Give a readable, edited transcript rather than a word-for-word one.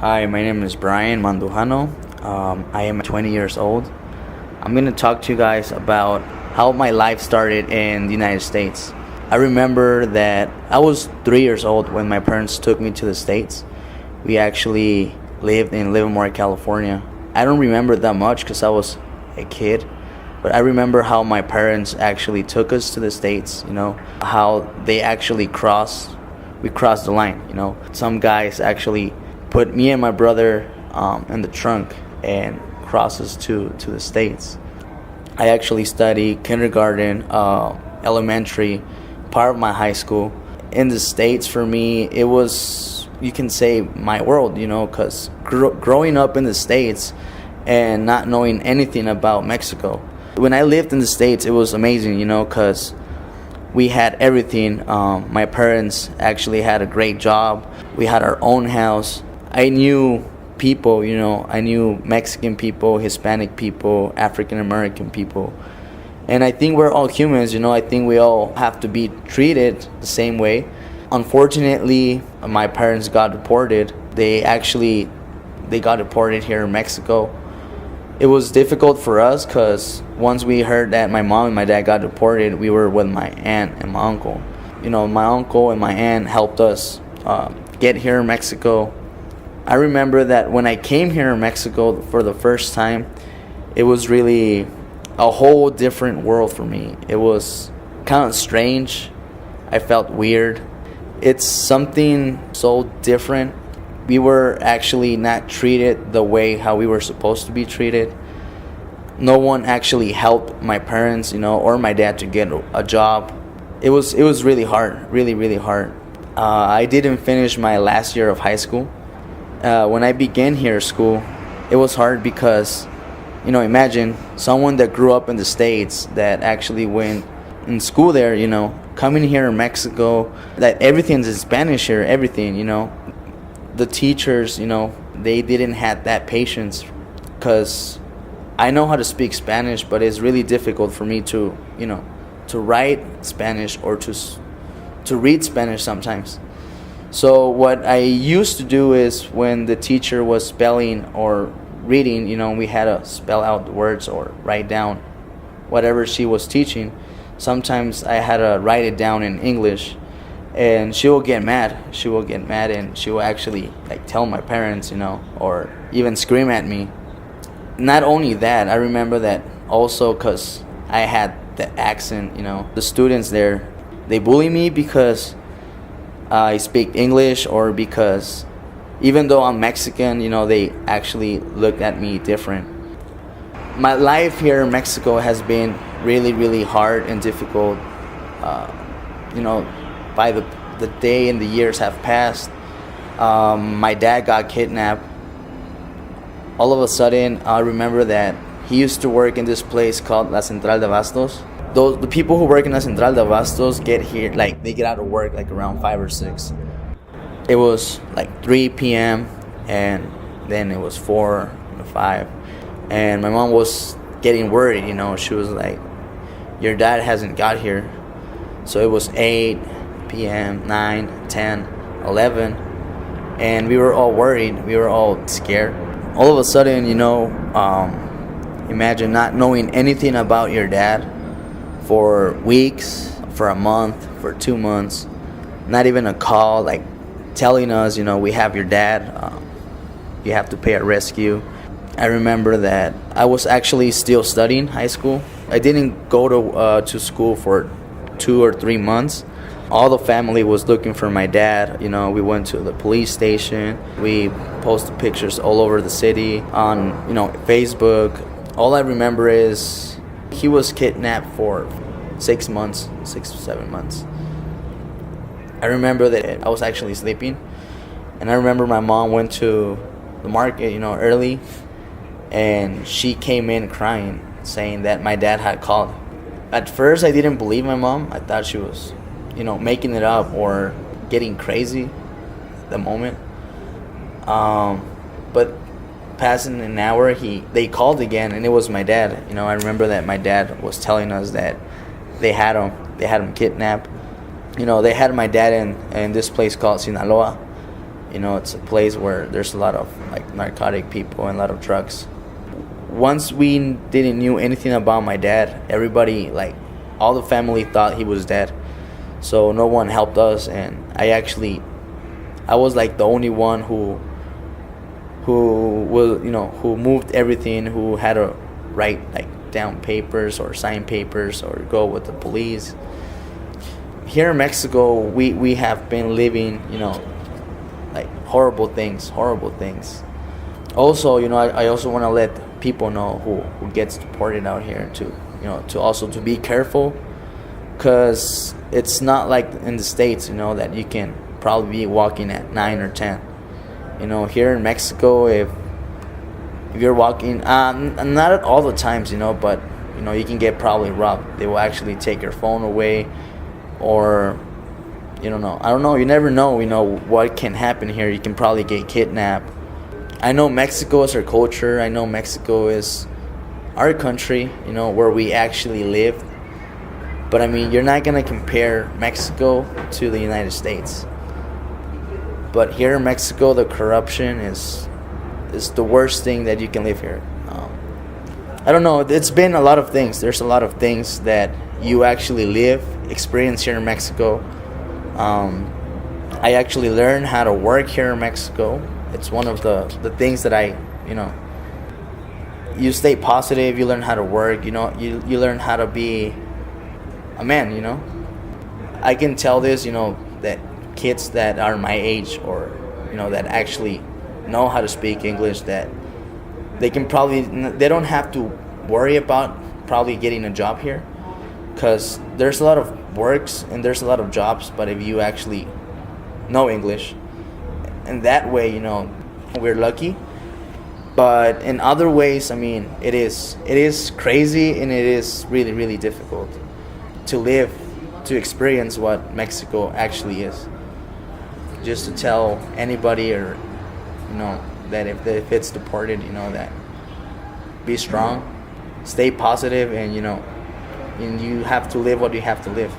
Hi, my name is Brayan Mandujano. I am 20 years old. I'm going to talk to you guys about how my life started in the United States. I remember that I was 3 years old when my parents took me to the States. We actually lived in Livermore, California. I don't remember that much because I was a kid, but I remember how my parents actually took us to the States, how they actually we crossed the line, Some guys actually put me and my brother in the trunk and crossed us to the States. I actually studied kindergarten, elementary, part of my high school. In the States, for me, it was, you can say, my world, because growing up in the States and not knowing anything about Mexico. When I lived in the States, it was amazing, because we had everything. My parents actually had a great job. We had our own house. I knew people, I knew Mexican people, Hispanic people, African American people. And I think we're all humans, I think we all have to be treated the same way. Unfortunately, my parents got deported. They got deported here in Mexico. It was difficult for us because once we heard that my mom and my dad got deported, we were with my aunt and my uncle. My uncle and my aunt helped us get here in Mexico. I remember that when I came here in Mexico for the first time, it was really a whole different world for me. It was kind of strange. I felt weird. It's something so different. We were actually not treated the way how we were supposed to be treated. No one actually helped my parents, or my dad to get a job. It was really hard, really, really hard. I didn't finish my last year of high school. When I began here at school, it was hard because, imagine someone that grew up in the States that actually went in school there, coming here in Mexico, that everything's in Spanish here, everything, The teachers, they didn't have that patience because I know how to speak Spanish, but it's really difficult for me to write Spanish or to read Spanish sometimes. So what I used to do is when the teacher was spelling or reading, we had to spell out the words or write down whatever she was teaching. Sometimes I had to write it down in English, and she will get mad. She will get mad, and she will actually tell my parents, or even scream at me. Not only that, I remember that also because I had the accent, the students there, they bully me because I speak English, or because even though I'm Mexican, they actually looked at me different. My life here in Mexico has been really, really hard and difficult. By the day and the years have passed, my dad got kidnapped. All of a sudden, I remember that he used to work in this place called La Central de Abastos. The people who work in La Central de Abastos get here, they get out of work around 5 or 6. It was 3 p.m. and then it was 4 or 5. And my mom was getting worried, she was like, your dad hasn't got here. So it was 8 p.m., 9, 10, 11. And we were all worried. We were all scared. All of a sudden, imagine not knowing anything about your dad for weeks, for a month, for 2 months, not even a call telling us, we have your dad, you have to pay a rescue. I remember that I was actually still studying high school. I didn't go to school for 2 or 3 months. All the family was looking for my dad. We went to the police station. We posted pictures all over the city on, Facebook. All I remember is he was kidnapped for 6 months, 6 to 7 months. I remember that I was actually sleeping, and I remember my mom went to the market, early, and she came in crying, saying that my dad had called. At first, I didn't believe my mom. I thought she was, making it up or getting crazy at the moment. But passing an hour, they called again, and it was my dad. I remember that my dad was telling us that they had him kidnapped. They had my dad in this place called Sinaloa, It's a place where there's a lot of like narcotic people and a lot of drugs. Once we didn't knew anything about my dad, everybody, like all the family, thought he was dead. So no one helped us, and I was like the only one who was, who moved everything, who had to write like down papers or sign papers or go with the police. Here in Mexico, we have been living, like horrible things. Also, I also want to let people know who gets deported out here to be careful, because it's not like in the States, that you can probably be walking at 9 or 10. Here in Mexico, if you're walking, not at all the times, but you can get probably robbed. They will actually take your phone away, or I don't know. You never know. What can happen here. You can probably get kidnapped. I know Mexico is our culture. I know Mexico is our country. Where we actually live. But I mean, you're not gonna compare Mexico to the United States. But here in Mexico, the corruption is the worst thing that you can live here. I don't know. It's been a lot of things. There's a lot of things that you actually experience here in Mexico. I actually learned how to work here in Mexico. It's one of the things that you stay positive. You learn how to work. You learn how to be a man. I can tell this. That kids that are my age, or that actually know how to speak English, that they don't have to worry about probably getting a job here, because there's a lot of works and there's a lot of jobs. But if you actually know English, and that way, we're lucky. But in other ways, I mean, it is crazy, and it is really, really difficult to experience what Mexico actually is. Just to tell anybody, or that if it's deported, that be strong, stay positive, and and you have to live what you have to live.